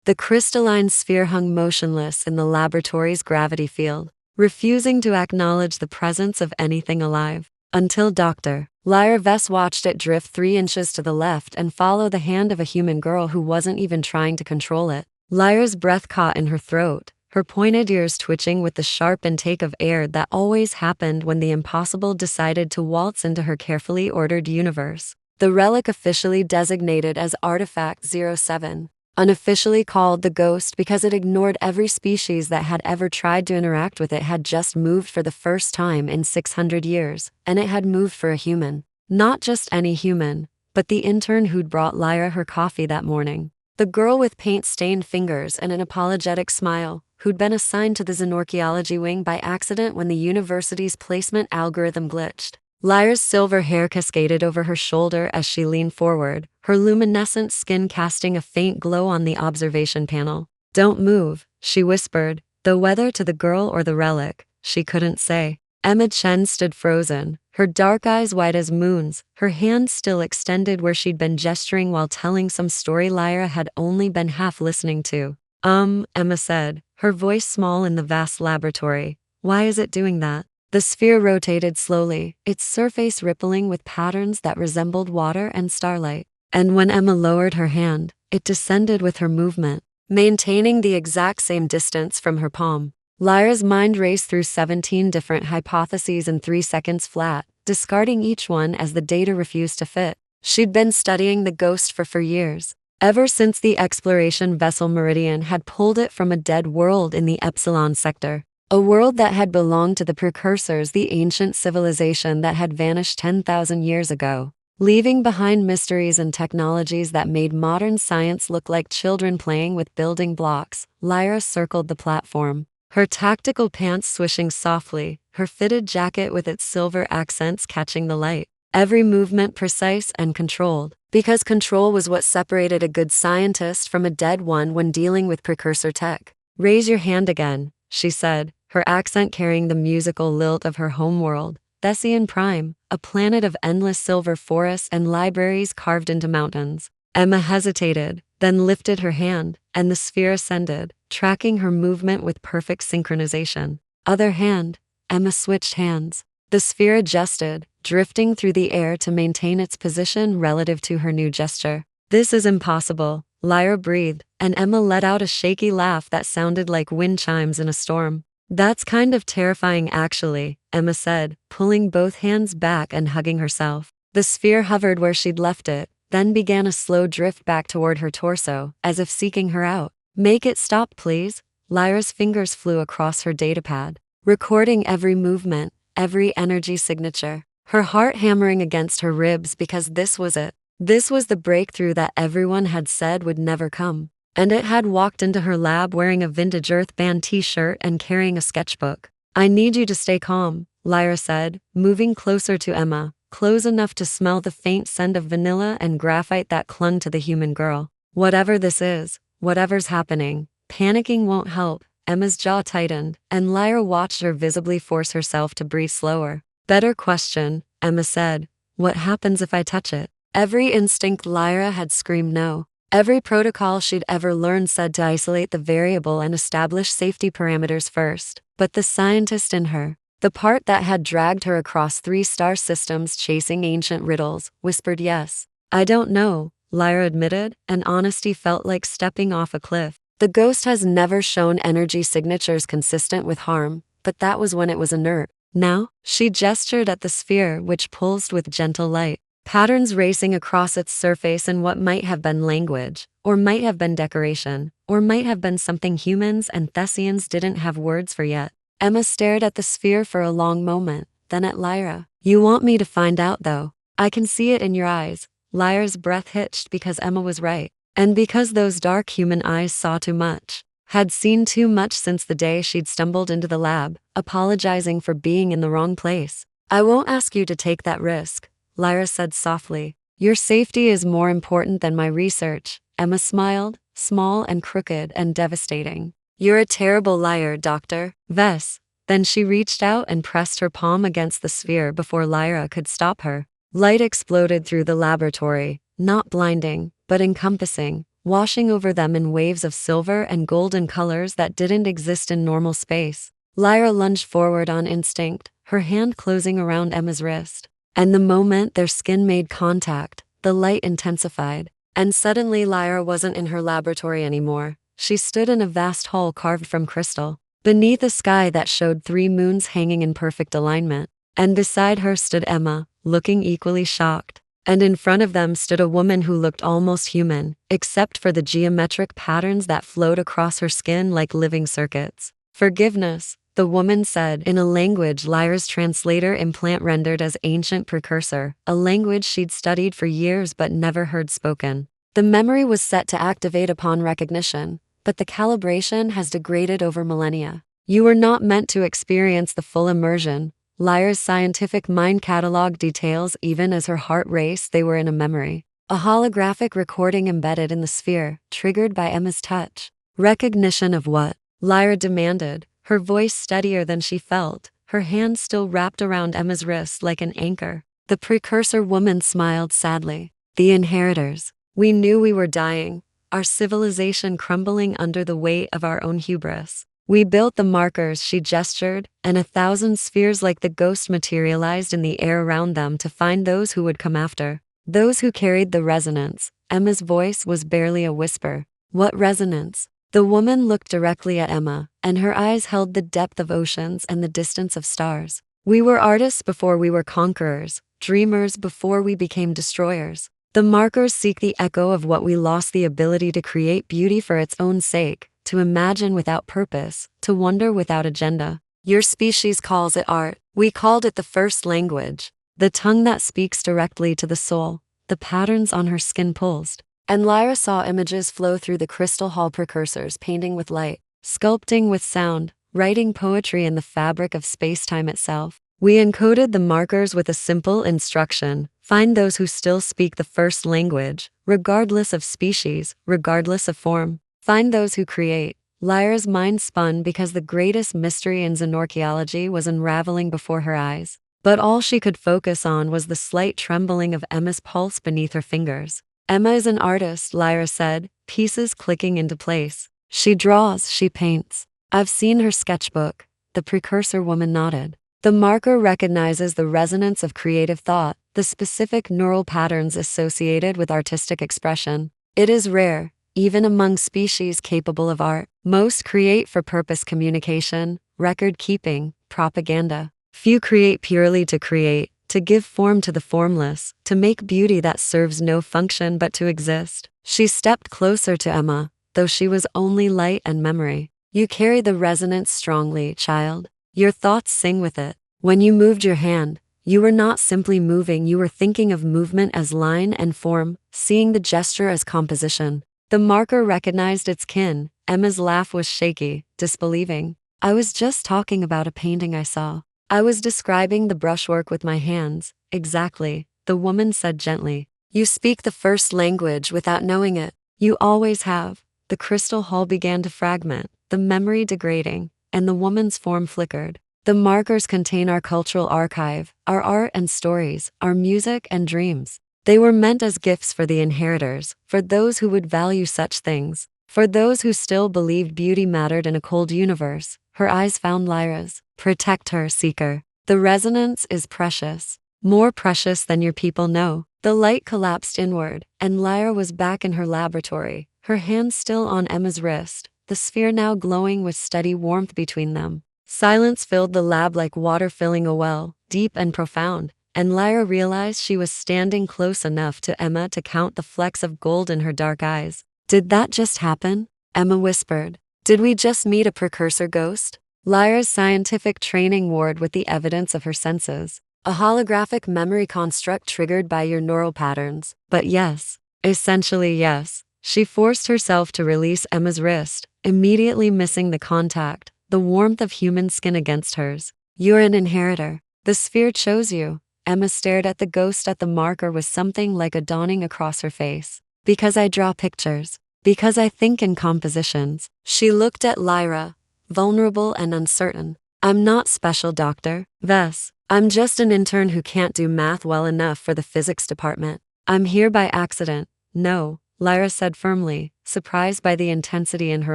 The crystalline sphere hung motionless in the laboratory's gravity field, refusing to acknowledge the presence of anything alive. Until Dr. Lyra Vess watched it drift 3 inches to the left and follow the hand of a human girl who wasn't even trying to control it. Lyra's breath caught in her throat, her pointed ears twitching with the sharp intake of air that always happened when the impossible decided to waltz into her carefully ordered universe. The relic, officially designated as Artifact 07, unofficially called the Ghost because it ignored every species that had ever tried to interact with it, had just moved for the first time in 600 years, and it had moved for a human. Not just any human, but the intern who'd brought Lyra her coffee that morning. The girl with paint-stained fingers and an apologetic smile, who'd been assigned to the xenorchaeology wing by accident when the university's placement algorithm glitched. Lyra's silver hair cascaded over her shoulder as she leaned forward, her luminescent skin casting a faint glow on the observation panel. "Don't move," she whispered, though whether to the girl or the relic, she couldn't say. Emma Chen stood frozen, her dark eyes white as moons, her hand still extended where she'd been gesturing while telling some story Lyra had only been half listening to. Emma said, her voice small in the vast laboratory. "Why is it doing that?" The sphere rotated slowly, its surface rippling with patterns that resembled water and starlight. And when Emma lowered her hand, it descended with her movement, maintaining the exact same distance from her palm. Lyra's mind raced through 17 different hypotheses in 3 seconds flat, discarding each one as the data refused to fit. She'd been studying the Ghost for years, ever since the exploration vessel Meridian had pulled it from a dead world in the Epsilon sector. A world that had belonged to the Precursors, the ancient civilization that had vanished 10,000 years ago, leaving behind mysteries and technologies that made modern science look like children playing with building blocks. Lyra circled the platform, her tactical pants swishing softly, her fitted jacket with its silver accents catching the light. Every movement precise and controlled, because control was what separated a good scientist from a dead one when dealing with Precursor tech. "Raise your hand again," she said, her accent carrying the musical lilt of her homeworld, Thessian Prime, a planet of endless silver forests and libraries carved into mountains. Emma hesitated, then lifted her hand, and the sphere ascended, tracking her movement with perfect synchronization. Other hand. Emma switched hands. The sphere adjusted, drifting through the air to maintain its position relative to her new gesture. "This is impossible," Lyra breathed, and Emma let out a shaky laugh that sounded like wind chimes in a storm. "That's kind of terrifying actually," Emma said, pulling both hands back and hugging herself. The sphere hovered where she'd left it, then began a slow drift back toward her torso, as if seeking her out. "Make it stop, please." Lyra's fingers flew across her datapad, recording every movement, every energy signature, her heart hammering against her ribs because this was it. This was the breakthrough that everyone had said would never come. And it had walked into her lab wearing a vintage Earth Band t-shirt and carrying a sketchbook. "I need you to stay calm," Lyra said, moving closer to Emma, close enough to smell the faint scent of vanilla and graphite that clung to the human girl. "Whatever this is, whatever's happening, panicking won't help." Emma's jaw tightened, and Lyra watched her visibly force herself to breathe slower. "Better question," Emma said. "What happens if I touch it?" Every instinct Lyra had screamed no. Every protocol she'd ever learned said to isolate the variable and establish safety parameters first. But the scientist in her, the part that had dragged her across 3 star systems chasing ancient riddles, whispered yes. "I don't know," Lyra admitted, and honesty felt like stepping off a cliff. The Ghost has never shown energy signatures consistent with harm, but that was when it was inert. Now, she gestured at the sphere, which pulsed with gentle light. Patterns racing across its surface in what might have been language, or might have been decoration, or might have been something humans and Thessians didn't have words for yet. Emma stared at the sphere for a long moment, then at Lyra. "You want me to find out though. I can see it in your eyes." Lyra's breath hitched because Emma was right, and because those dark human eyes saw too much, had seen too much since the day she'd stumbled into the lab, apologizing for being in the wrong place. "I won't ask you to take that risk," Lyra said softly. "Your safety is more important than my research." Emma smiled, small and crooked and devastating. "You're a terrible liar, Dr. Vess." Then she reached out and pressed her palm against the sphere before Lyra could stop her. Light exploded through the laboratory, not blinding, but encompassing, washing over them in waves of silver and golden colors that didn't exist in normal space. Lyra lunged forward on instinct, her hand closing around Emma's wrist. And the moment their skin made contact, the light intensified. And suddenly Lyra wasn't in her laboratory anymore. She stood in a vast hall carved from crystal, beneath a sky that showed 3 moons hanging in perfect alignment. And beside her stood Emma, looking equally shocked. And in front of them stood a woman who looked almost human, except for the geometric patterns that flowed across her skin like living circuits. "Forgiveness," the woman said in a language Lyra's translator implant rendered as ancient Precursor, a language she'd studied for years but never heard spoken. The memory was set to activate upon recognition, but the calibration has degraded over millennia. You were not meant to experience the full immersion. Lyra's scientific mind cataloged details even as her heart raced. They were in a memory. A holographic recording embedded in the sphere, triggered by Emma's touch. Recognition of what? Lyra demanded, her voice steadier than she felt, her hand still wrapped around Emma's wrist like an anchor. The Precursor woman smiled sadly. "The Inheritors. We knew we were dying, our civilization crumbling under the weight of our own hubris. We built the markers," she gestured, and 1,000 spheres like the ghost materialized in the air around them to find those who would come after. Those who carried the resonance. Emma's voice was barely a whisper. "What resonance?" The woman looked directly at Emma, and her eyes held the depth of oceans and the distance of stars. "We were artists before we were conquerors, dreamers before we became destroyers. The markers seek the echo of what we lost, the ability to create beauty for its own sake, to imagine without purpose, to wonder without agenda. Your species calls it art. We called it the first language. The tongue that speaks directly to the soul." The patterns on her skin pulsed, and Lyra saw images flow through the crystal hall. Precursors painting with light, sculpting with sound, writing poetry in the fabric of space-time itself. "We encoded the markers with a simple instruction: find those who still speak the first language, regardless of species, regardless of form. Find those who create." Lyra's mind spun because the greatest mystery in Xenorchaeology was unraveling before her eyes. But all she could focus on was the slight trembling of Emma's pulse beneath her fingers. "Emma is an artist," Lyra said, pieces clicking into place. "She draws, she paints. I've seen her sketchbook." The Precursor woman nodded. "The marker recognizes the resonance of creative thought, the specific neural patterns associated with artistic expression. It is rare, even among species capable of art. Most create for purpose: communication, record-keeping, propaganda. Few create purely to create, to give form to the formless, to make beauty that serves no function but to exist." She stepped closer to Emma, though she was only light and memory. "You carry the resonance strongly, child. Your thoughts sing with it. When you moved your hand, you were not simply moving, you were thinking of movement as line and form, seeing the gesture as composition." The marker recognized its kin. Emma's laugh was shaky, disbelieving. "I was just talking about a painting I saw. I was describing the brushwork with my hands." "Exactly," the woman said gently. "You speak the first language without knowing it. You always have." The crystal hall began to fragment, the memory degrading, and the woman's form flickered. "The markers contain our cultural archive, our art and stories, our music and dreams. They were meant as gifts for the Inheritors, for those who would value such things, for those who still believed beauty mattered in a cold universe." Her eyes found Lyra's. "Protect her, Seeker. The resonance is precious. More precious than your people know." The light collapsed inward, and Lyra was back in her laboratory, her hand still on Emma's wrist, the sphere now glowing with steady warmth between them. Silence filled the lab like water filling a well, deep and profound, and Lyra realized she was standing close enough to Emma to count the flecks of gold in her dark eyes. "Did that just happen?" Emma whispered. "Did we just meet a Precursor ghost?" Lyra's scientific training warred with the evidence of her senses. "A holographic memory construct triggered by your neural patterns. But yes, essentially yes." She forced herself to release Emma's wrist, immediately missing the contact, the warmth of human skin against hers. "You're an inheritor. The sphere chose you." Emma stared at the ghost at the marker with something like a dawning across her face. "Because I draw pictures. Because I think in compositions." She looked at Lyra, vulnerable and uncertain. "I'm not special, Dr. Vess. I'm just an intern who can't do math well enough for the physics department. I'm here by accident." "No," Lyra said firmly, surprised by the intensity in her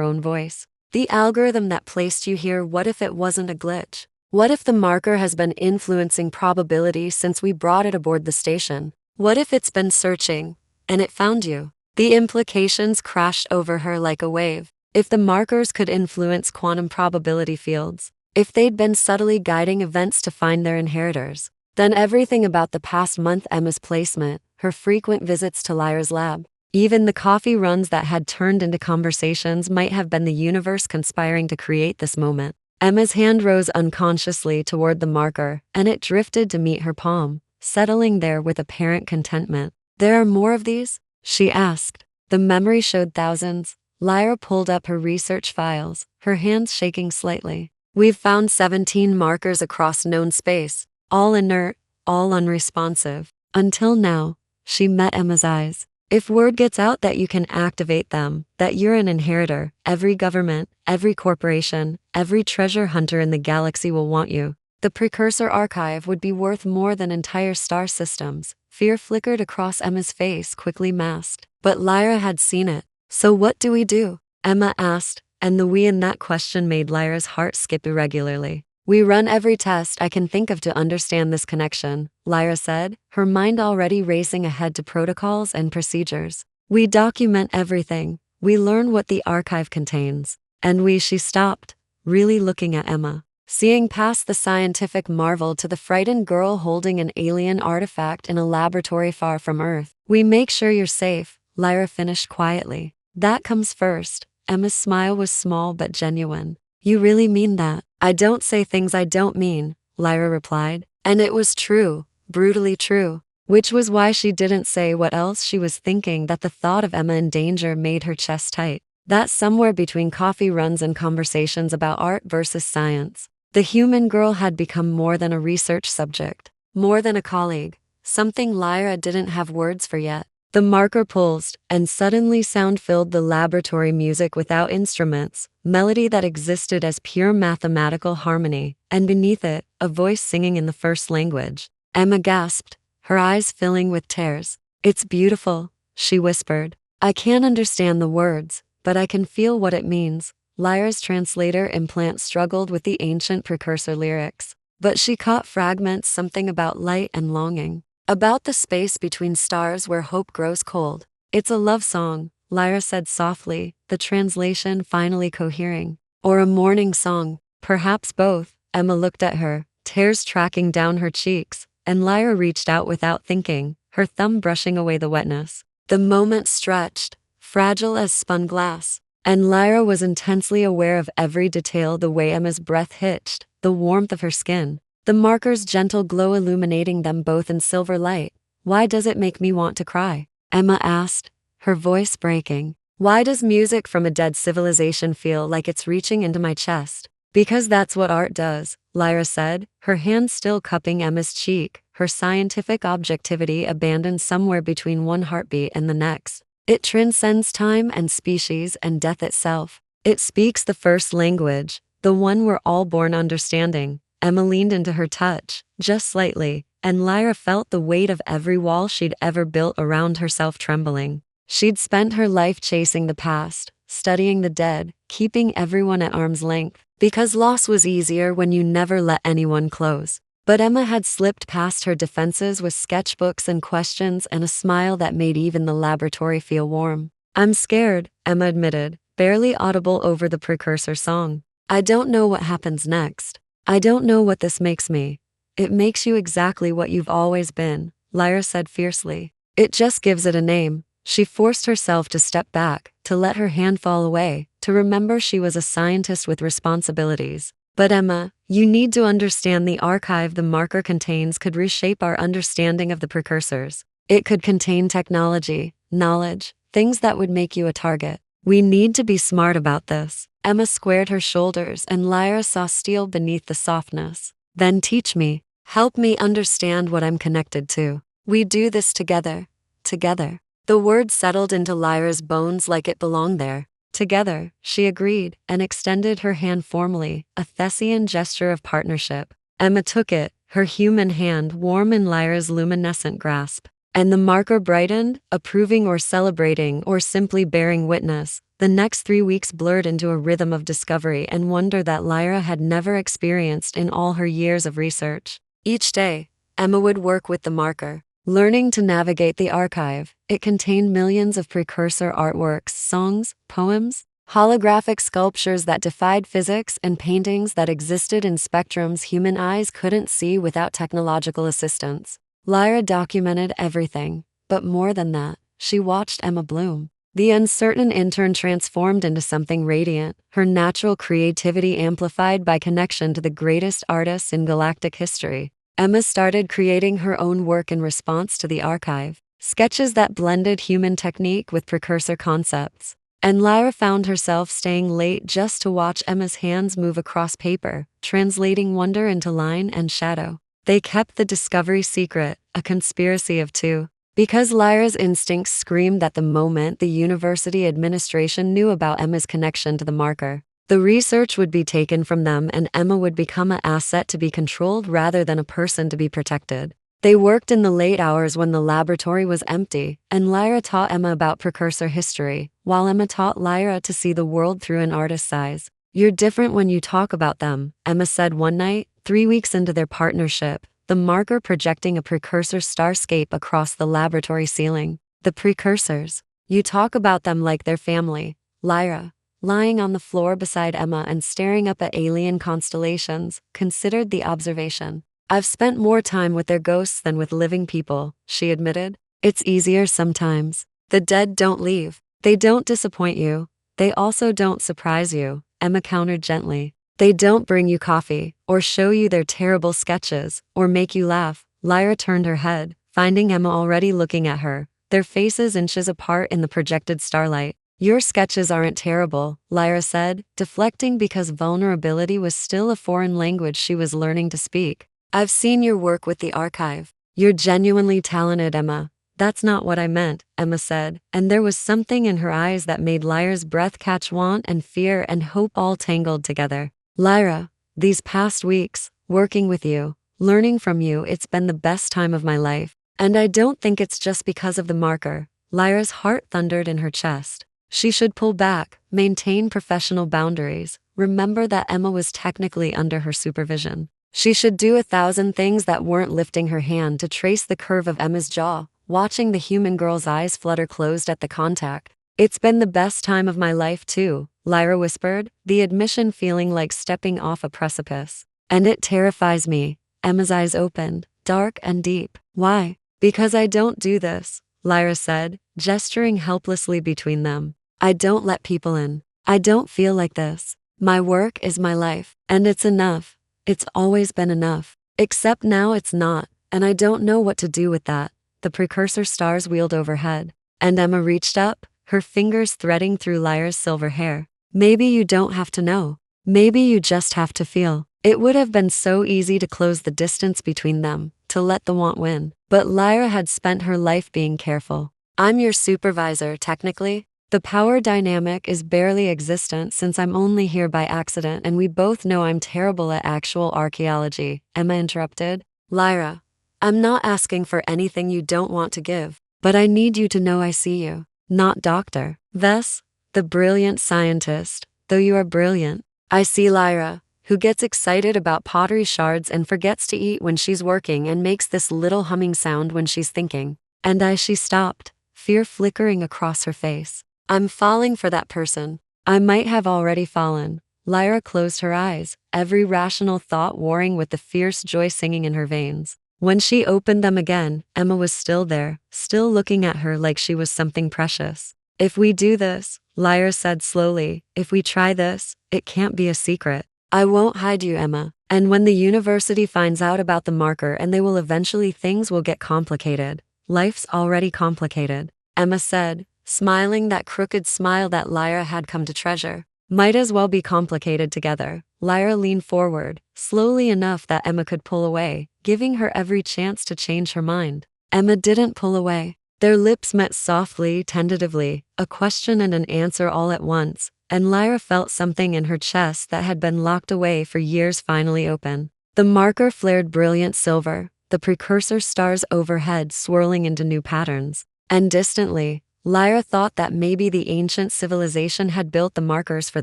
own voice. The algorithm that placed you here, what if it wasn't a glitch? What if the marker has been influencing probability since we brought it aboard the station? What if it's been searching, and it found you? The implications crashed over her like a wave. If the markers could influence quantum probability fields, if they'd been subtly guiding events to find their inheritors, then everything about the past month, Emma's placement, her frequent visits to Lyra's lab, even the coffee runs that had turned into conversations might have been the universe conspiring to create this moment. Emma's hand rose unconsciously toward the marker, and it drifted to meet her palm, settling there with apparent contentment. There are more of these? She asked. The memory showed thousands. Lyra pulled up her research files, her hands shaking slightly. We've found 17 markers across known space, all inert, all unresponsive. Until now. She met Emma's eyes. If word gets out that you can activate them, that you're an inheritor, every government, every corporation, every treasure hunter in the galaxy will want you. The Precursor archive would be worth more than entire star systems. Fear flickered across Emma's face, quickly masked. But Lyra had seen it. So what do we do? Emma asked, and the we in that question made Lyra's heart skip irregularly. We run every test I can think of to understand this connection, Lyra said, her mind already racing ahead to protocols and procedures. We document everything. We learn what the archive contains. And she stopped, really looking at Emma, seeing past the scientific marvel to the frightened girl holding an alien artifact in a laboratory far from Earth. We make sure you're safe, Lyra finished quietly. That comes first. Emma's smile was small but genuine. You really mean that? I don't say things I don't mean, Lyra replied. And it was true, brutally true. Which was why she didn't say what else she was thinking, that the thought of Emma in danger made her chest tight. That somewhere between coffee runs and conversations about art versus science, the human girl had become more than a research subject, more than a colleague, something Lyra didn't have words for yet. The marker pulsed, and suddenly sound filled the laboratory, music without instruments, melody that existed as pure mathematical harmony, and beneath it, a voice singing in the first language. Emma gasped, her eyes filling with tears. It's beautiful, she whispered. I can't understand the words, but I can feel what it means. Lyra's translator implant struggled with the ancient precursor lyrics, but she caught fragments, something about light and longing. About the space between stars where hope grows cold. It's a love song, Lyra said softly, the translation finally cohering. Or a mourning song, perhaps both. Emma looked at her, tears tracking down her cheeks, and Lyra reached out without thinking, her thumb brushing away the wetness. The moment stretched, fragile as spun glass, and Lyra was intensely aware of every detail, the way Emma's breath hitched, the warmth of her skin, the marker's gentle glow illuminating them both in silver light. Why does it make me want to cry? Emma asked, her voice breaking. Why does music from a dead civilization feel like it's reaching into my chest? Because that's what art does, Lyra said, her hand still cupping Emma's cheek, her scientific objectivity abandoned somewhere between one heartbeat and the next. It transcends time and species and death itself. It speaks the first language, the one we're all born understanding. Emma leaned into her touch, just slightly, and Lyra felt the weight of every wall she'd ever built around herself trembling. She'd spent her life chasing the past, studying the dead, keeping everyone at arm's length, because loss was easier when you never let anyone close. But Emma had slipped past her defenses with sketchbooks and questions and a smile that made even the laboratory feel warm. I'm scared, Emma admitted, barely audible over the precursor song. I don't know what happens next. I don't know what this makes me. It makes you exactly what you've always been, Lyra said fiercely. It just gives it a name. She forced herself to step back, to let her hand fall away, to remember she was a scientist with responsibilities. But Emma, you need to understand the archive the marker contains could reshape our understanding of the precursors. It could contain technology, knowledge, things that would make you a target. We need to be smart about this. Emma squared her shoulders and Lyra saw steel beneath the softness. Then teach me. Help me understand what I'm connected to. We do this together. Together. The word settled into Lyra's bones like it belonged there. Together, she agreed, and extended her hand formally, a Thessian gesture of partnership. Emma took it, her human hand warm in Lyra's luminescent grasp. And the marker brightened, approving or celebrating or simply bearing witness. The next 3 weeks blurred into a rhythm of discovery and wonder that Lyra had never experienced in all her years of research. Each day, Emma would work with the marker, learning to navigate the archive. It contained millions of precursor artworks, songs, poems, holographic sculptures that defied physics, and paintings that existed in spectrums human eyes couldn't see without technological assistance. Lyra documented everything, but more than that, she watched Emma bloom. The uncertain intern transformed into something radiant, her natural creativity amplified by connection to the greatest artists in galactic history. Emma started creating her own work in response to the archive, sketches that blended human technique with precursor concepts. And Lyra found herself staying late just to watch Emma's hands move across paper, translating wonder into line and shadow. They kept the discovery secret, a conspiracy of two, because Lyra's instincts screamed that the moment the university administration knew about Emma's connection to the marker, the research would be taken from them and Emma would become an asset to be controlled rather than a person to be protected. They worked in the late hours when the laboratory was empty, and Lyra taught Emma about precursor history, while Emma taught Lyra to see the world through an artist's eyes. "You're different when you talk about them," Emma said one night, 3 weeks into their partnership, the marker projecting a precursor starscape across the laboratory ceiling. "The precursors. You talk about them like they're family." Lyra, lying on the floor beside Emma and staring up at alien constellations, considered the observation. "I've spent more time with their ghosts than with living people," she admitted. "It's easier sometimes. The dead don't leave. They don't disappoint you. They also don't surprise you," Emma countered gently. "They don't bring you coffee, or show you their terrible sketches, or make you laugh." Lyra turned her head, finding Emma already looking at her, their faces inches apart in the projected starlight. "Your sketches aren't terrible," Lyra said, deflecting because vulnerability was still a foreign language she was learning to speak. "I've seen your work with the archive. You're genuinely talented, Emma." "That's not what I meant," Emma said, and there was something in her eyes that made Lyra's breath catch, want and fear and hope all tangled together. "Lyra, these past weeks, working with you, learning from you, it's been the best time of my life. And I don't think it's just because of the marker." Lyra's heart thundered in her chest. She should pull back, maintain professional boundaries, remember that Emma was technically under her supervision. She should do 1,000 things that weren't lifting her hand to trace the curve of Emma's jaw, watching the human girl's eyes flutter closed at the contact. "It's been the best time of my life too," Lyra whispered, the admission feeling like stepping off a precipice. "And it terrifies me." Emma's eyes opened, dark and deep. "Why?" "Because I don't do this," Lyra said, gesturing helplessly between them. "I don't let people in. I don't feel like this. My work is my life, and it's enough. It's always been enough. Except now it's not, and I don't know what to do with that." The precursor stars wheeled overhead, and Emma reached up, her fingers threading through Lyra's silver hair. "Maybe you don't have to know. Maybe you just have to feel." It would have been so easy to close the distance between them, to let the want win. But Lyra had spent her life being careful. "I'm your supervisor, technically. The power dynamic is barely existent since I'm only here by accident and we both know I'm terrible at actual archaeology," Emma interrupted. "Lyra, I'm not asking for anything you don't want to give, but I need you to know I see you. Not Dr. Vess, the brilliant scientist, though you are brilliant. I see Lyra, who gets excited about pottery shards and forgets to eat when she's working and makes this little humming sound when she's thinking." And as she stopped, fear flickering across her face. "I'm falling for that person. I might have already fallen." Lyra closed her eyes, every rational thought warring with the fierce joy singing in her veins. When she opened them again, Emma was still there, still looking at her like she was something precious. "If we do this," Lyra said slowly, "if we try this, it can't be a secret. I won't hide you, Emma. And when the university finds out about the marker and they will eventually, things will get complicated. Life's already complicated," Emma said, smiling that crooked smile that Lyra had come to treasure. "Might as well be complicated together." Lyra leaned forward, slowly enough that Emma could pull away, giving her every chance to change her mind. Emma didn't pull away. Their lips met softly, tentatively, a question and an answer all at once, and Lyra felt something in her chest that had been locked away for years finally open. The marker flared brilliant silver, the precursor stars overhead swirling into new patterns. And distantly, Lyra thought that maybe the ancient civilization had built the markers for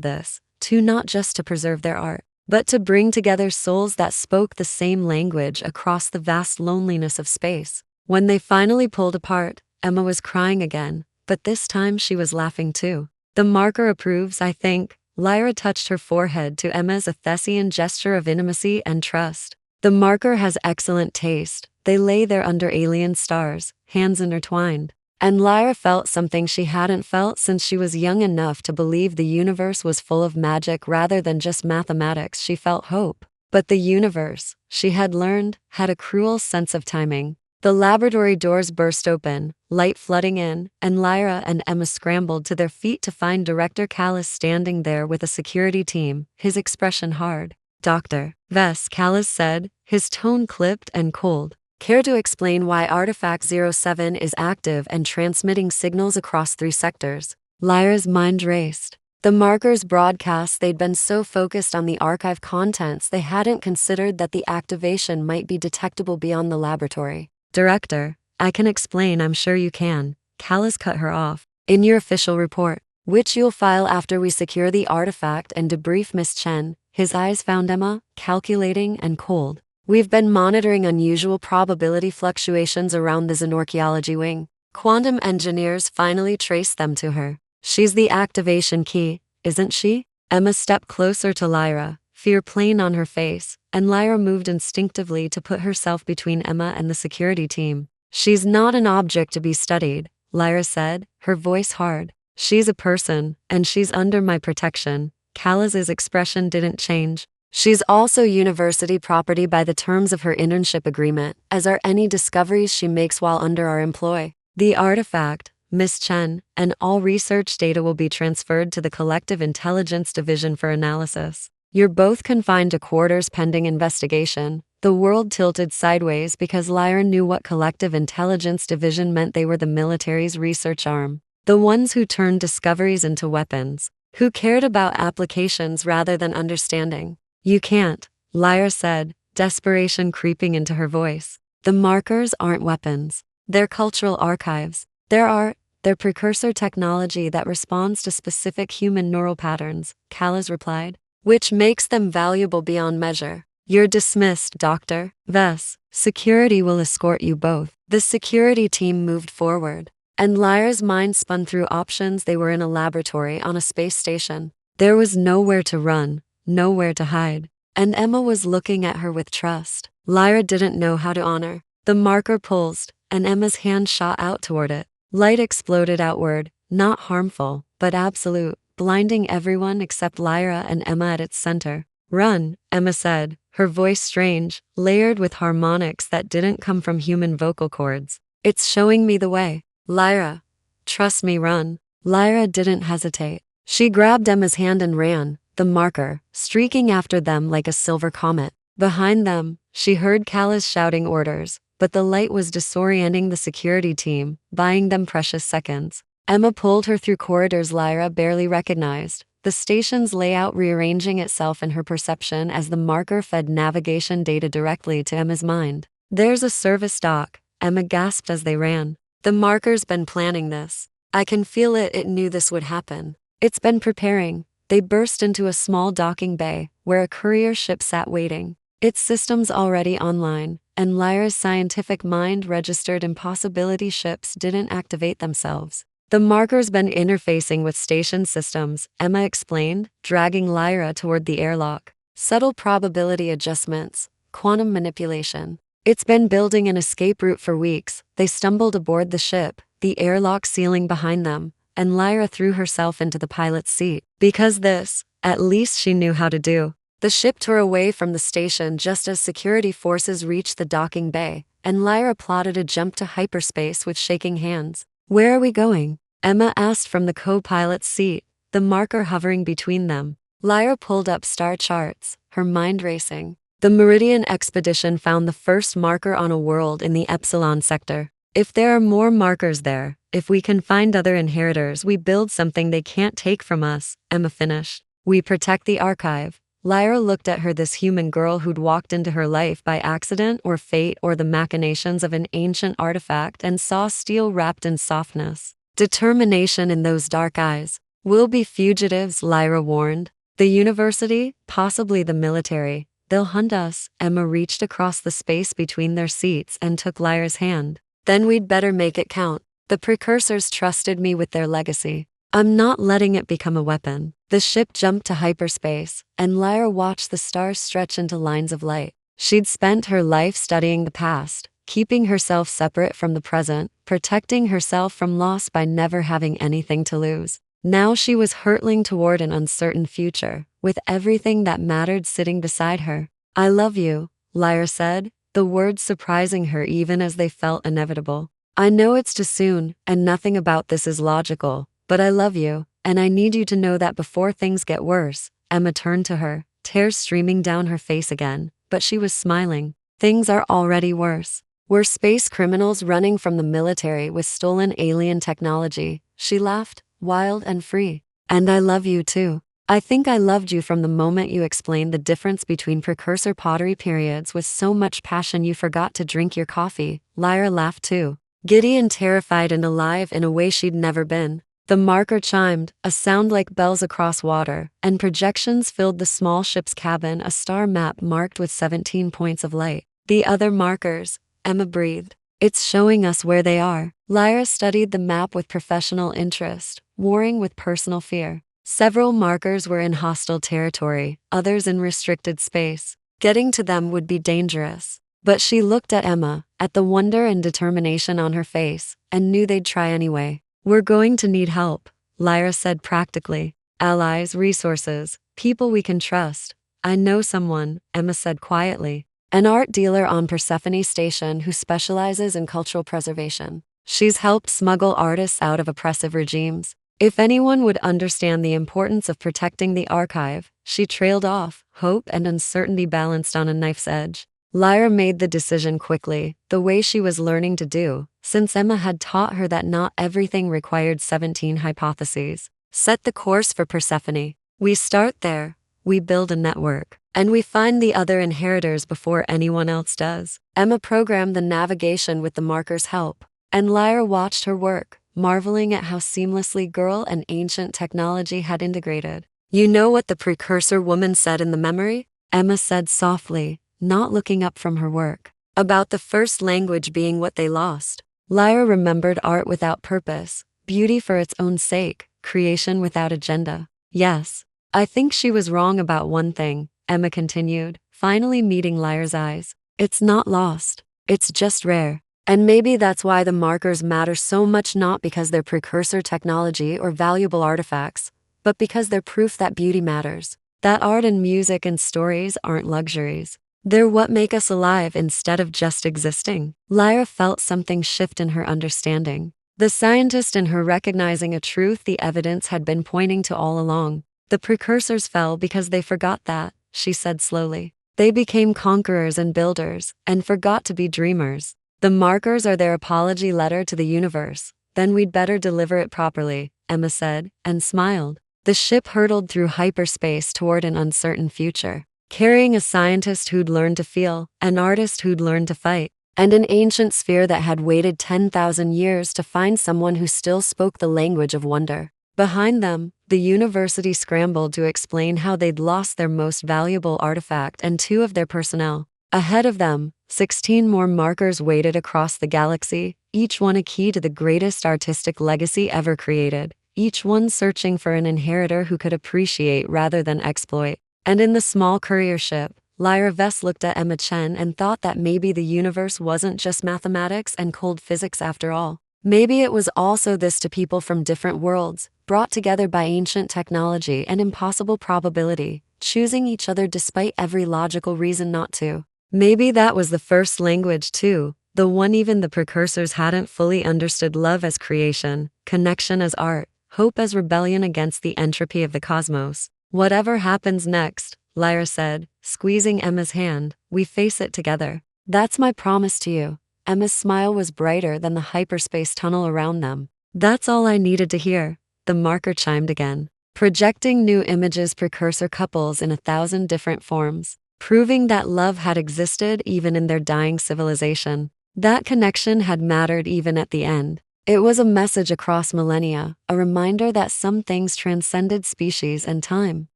this, too, not just to preserve their art, but to bring together souls that spoke the same language across the vast loneliness of space. When they finally pulled apart, Emma was crying again, but this time she was laughing too. The marker approves, I think. Lyra touched her forehead to Emma's a Thessian gesture of intimacy and trust. The marker has excellent taste. They lay there under alien stars, hands intertwined. And Lyra felt something she hadn't felt since she was young enough to believe the universe was full of magic rather than just mathematics. She felt hope. But the universe, she had learned, had a cruel sense of timing. The laboratory doors burst open, light flooding in, and Lyra and Emma scrambled to their feet to find Director Callis standing there with a security team, his expression hard. Dr. Vess, Callis said, his tone clipped and cold. Care to explain why Artifact 07 is active and transmitting signals across 3 sectors? Lyra's mind raced. The markers broadcast. They'd been so focused on the archive contents they hadn't considered that the activation might be detectable beyond the laboratory. Director, I can explain, I'm sure you can. Callis cut her off. In your official report, which you'll file after we secure the artifact and debrief Miss Chen, his eyes found Emma, calculating and cold. We've been monitoring unusual probability fluctuations around the xenorchaeology wing. Quantum engineers finally traced them to her. She's the activation key, isn't she? Emma stepped closer to Lyra, fear plain on her face, and Lyra moved instinctively to put herself between Emma and the security team. She's not an object to be studied, Lyra said, her voice hard. She's a person, and she's under my protection. Callis's expression didn't change. She's also university property by the terms of her internship agreement, as are any discoveries she makes while under our employ. The artifact, Miss Chen, and all research data will be transferred to the Collective Intelligence Division for analysis. You're both confined to quarters pending investigation. The world tilted sideways because Lyra knew what Collective Intelligence Division meant. They were the military's research arm. The ones who turned discoveries into weapons. Who cared about applications rather than understanding. You can't, Lyra said, desperation creeping into her voice. The markers aren't weapons. They're cultural archives. They're art. They're precursor technology that responds to specific human neural patterns, Callis replied, which makes them valuable beyond measure. You're dismissed, Dr. Vess. Security will escort you both. The security team moved forward, and Lyra's mind spun through options. They were in a laboratory on a space station. There was nowhere to run. Nowhere to hide. And Emma was looking at her with trust. Lyra didn't know how to honor. The marker pulsed, and Emma's hand shot out toward it. Light exploded outward, not harmful, but absolute, blinding everyone except Lyra and Emma at its center. Run, Emma said, her voice strange, layered with harmonics that didn't come from human vocal cords. It's showing me the way. Lyra. Trust me, run. Lyra didn't hesitate. She grabbed Emma's hand and ran, the marker, streaking after them like a silver comet. Behind them, she heard Callis shouting orders, but the light was disorienting the security team, buying them precious seconds. Emma pulled her through corridors Lyra barely recognized, the station's layout rearranging itself in her perception as the marker fed navigation data directly to Emma's mind. There's a service dock, Emma gasped as they ran. The marker's been planning this. I can feel it. It knew this would happen. It's been preparing. They burst into a small docking bay, where a courier ship sat waiting. Its systems already online, and Lyra's scientific mind registered impossibility ships didn't activate themselves. The marker's been interfacing with station systems, Emma explained, dragging Lyra toward the airlock. Subtle probability adjustments, quantum manipulation. It's been building an escape route for weeks. They stumbled aboard the ship, the airlock sealing behind them, and Lyra threw herself into the pilot's seat. Because this, at least she knew how to do. The ship tore away from the station just as security forces reached the docking bay, and Lyra plotted a jump to hyperspace with shaking hands. Where are we going? Emma asked from the co-pilot's seat, the marker hovering between them. Lyra pulled up star charts, her mind racing. The Meridian expedition found the first marker on a world in the Epsilon sector. If there are more markers there, if we can find other inheritors, we build something they can't take from us, Emma finished. We protect the archive. Lyra looked at her, this human girl who'd walked into her life by accident or fate or the machinations of an ancient artifact, and saw steel wrapped in softness. Determination in those dark eyes. "We'll be fugitives," Lyra warned. "The university, possibly the military. They'll hunt us." Emma reached across the space between their seats and took Lyra's hand. "Then we'd better make it count. The Precursors trusted me with their legacy. I'm not letting it become a weapon." The ship jumped to hyperspace, and Lyra watched the stars stretch into lines of light. She'd spent her life studying the past, keeping herself separate from the present, protecting herself from loss by never having anything to lose. Now she was hurtling toward an uncertain future, with everything that mattered sitting beside her. "I love you," Lyra said, the words surprising her even as they felt inevitable. "I know it's too soon, and nothing about this is logical, but I love you, and I need you to know that before things get worse." Emma turned to her, tears streaming down her face again, but she was smiling. "Things are already worse. We're space criminals running from the military with stolen alien technology." She laughed, wild and free. "And I love you too. I think I loved you from the moment you explained the difference between precursor pottery periods with so much passion you forgot to drink your coffee." Lyra laughed too, giddy and terrified and alive in a way she'd never been. The marker chimed, a sound like bells across water, and projections filled the small ship's cabin, a star map marked with 17 points of light. "The other markers," Emma breathed. "It's showing us where they are." Lyra studied the map with professional interest, warring with personal fear. Several markers were in hostile territory, others in restricted space. Getting to them would be dangerous. But she looked at Emma, at the wonder and determination on her face, and knew they'd try anyway. "We're going to need help," Lyra said practically. "Allies, resources, people we can trust." "I know someone," Emma said quietly. "An art dealer on Persephone Station who specializes in cultural preservation. She's helped smuggle artists out of oppressive regimes. If anyone would understand the importance of protecting the archive." She trailed off, hope and uncertainty balanced on a knife's edge. Lyra made the decision quickly, the way she was learning to do, since Emma had taught her that not everything required 17 hypotheses. "Set the course for Persephone. We start there, we build a network, and we find the other inheritors before anyone else does." Emma programmed the navigation with the marker's help, and Lyra watched her work, marveling at how seamlessly girl and ancient technology had integrated. "You know what the precursor woman said in the memory?" Emma said softly, not looking up from her work. "About the first language being what they lost." Lyra remembered art without purpose, beauty for its own sake, creation without agenda. "Yes. I think she was wrong about one thing," Emma continued, finally meeting Lyra's eyes. "It's not lost. It's just rare. And maybe that's why the markers matter so much, not because they're precursor technology or valuable artifacts, but because they're proof that beauty matters. That art and music and stories aren't luxuries. They're what make us alive instead of just existing." Lyra felt something shift in her understanding. The scientist in her recognizing a truth the evidence had been pointing to all along. "The precursors fell because they forgot that," she said slowly. "They became conquerors and builders, and forgot to be dreamers. The markers are their apology letter to the universe. Then we'd better deliver it properly," Emma said, and smiled. The ship hurtled through hyperspace toward an uncertain future, carrying a scientist who'd learned to feel, an artist who'd learned to fight, and an ancient sphere that had waited 10,000 years to find someone who still spoke the language of wonder. Behind them, the university scrambled to explain how they'd lost their most valuable artifact and 2 of their personnel. Ahead of them, 16 more markers waited across the galaxy, each one a key to the greatest artistic legacy ever created, each one searching for an inheritor who could appreciate rather than exploit. And in the small courier ship, Lyra Vess looked at Emma Chen and thought that maybe the universe wasn't just mathematics and cold physics after all. Maybe it was also this to people from different worlds, brought together by ancient technology and impossible probability, choosing each other despite every logical reason not to. Maybe that was the first language too, the one even the precursors hadn't fully understood: love as creation, connection as art, hope as rebellion against the entropy of the cosmos. "Whatever happens next," Lyra said, squeezing Emma's hand, "we face it together. That's my promise to you." Emma's smile was brighter than the hyperspace tunnel around them. "That's all I needed to hear," the marker chimed again. projecting new images, precursor couples in 1,000 different forms, proving that love had existed even in their dying civilization. That connection had mattered even at the end. It was a message across millennia, a reminder that some things transcended species and time.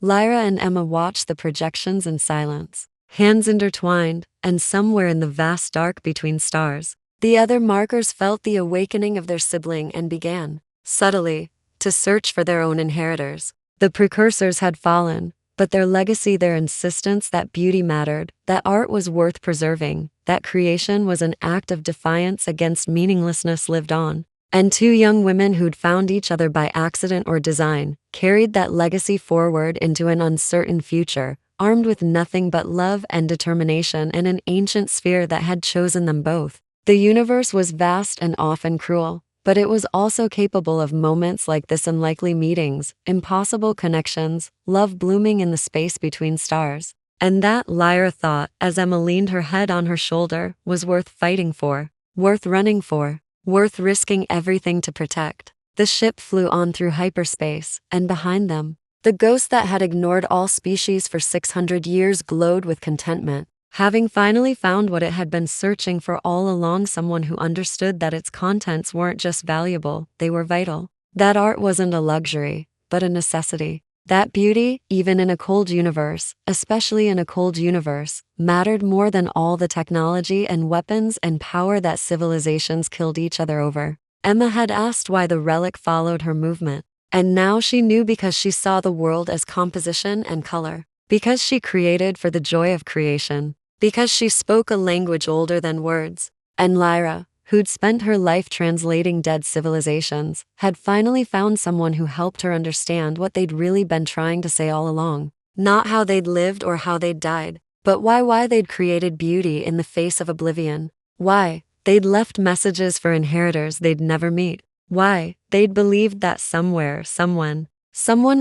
Lyra and Emma watched the projections in silence, hands intertwined, and somewhere in the vast dark between stars, the other markers felt the awakening of their sibling and began, subtly, to search for their own inheritors. The precursors had fallen, but their legacy, their insistence that beauty mattered, that art was worth preserving, that creation was an act of defiance against meaninglessness, lived on. And two young women who'd found each other by accident or design carried that legacy forward into an uncertain future, armed with nothing but love and determination and an ancient sphere that had chosen them both. The universe was vast and often cruel, but it was also capable of moments like this: unlikely meetings, impossible connections, love blooming in the space between stars. And that, Lyra thought, as Emma leaned her head on her shoulder, was worth fighting for, worth running for, worth risking everything to protect. The ship flew on through hyperspace, and behind them, the ghost that had ignored all species for 600 years glowed with contentment, having finally found what it had been searching for all along: someone who understood that its contents weren't just valuable, they were vital. That art wasn't a luxury, but a necessity. That beauty, even in a cold universe, especially in a cold universe, mattered more than all the technology and weapons and power that civilizations killed each other over. Emma had asked why the relic followed her movement, and now she knew: because she saw the world as composition and color, because she created for the joy of creation, because she spoke a language older than words. And Lyra, who'd spent her life translating dead civilizations, had finally found someone who helped her understand what they'd really been trying to say all along. Not how they'd lived or how they'd died, but why they'd created beauty in the face of oblivion. Why they'd left messages for inheritors they'd never meet. Why they'd believed that somewhere, someone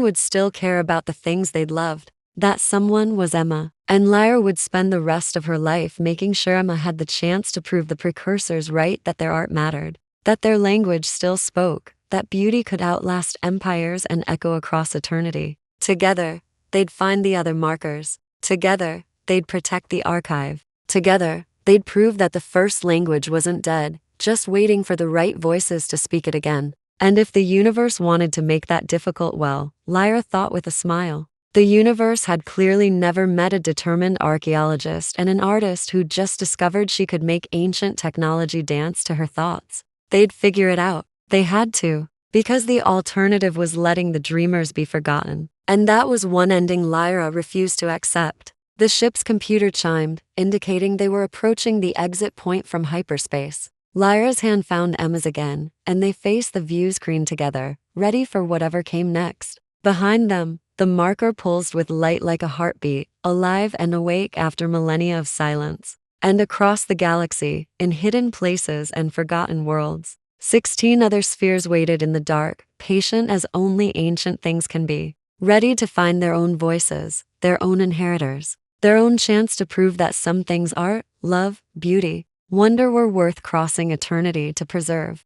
would still care about the things they'd loved. That someone was Emma, and Lyra would spend the rest of her life making sure Emma had the chance to prove the precursors right, that their art mattered, that their language still spoke, that beauty could outlast empires and echo across eternity. Together, they'd find the other markers. Together, they'd protect the archive. Together, they'd prove that the first language wasn't dead, just waiting for the right voices to speak it again. And if the universe wanted to make that difficult, well, Lyra thought with a smile, the universe had clearly never met a determined archaeologist and an artist who just discovered she could make ancient technology dance to her thoughts. They'd figure it out. They had to, because the alternative was letting the dreamers be forgotten. And that was one ending Lyra refused to accept. The ship's computer chimed, indicating they were approaching the exit point from hyperspace. Lyra's hand found Emma's again, and they faced the view screen together, ready for whatever came next. Behind them, the marker pulsed with light like a heartbeat, alive and awake after millennia of silence. And across the galaxy, in hidden places and forgotten worlds, 16 other spheres waited in the dark, patient as only ancient things can be, ready to find their own voices, their own inheritors, their own chance to prove that some things: art, love, beauty, wonder were worth crossing eternity to preserve.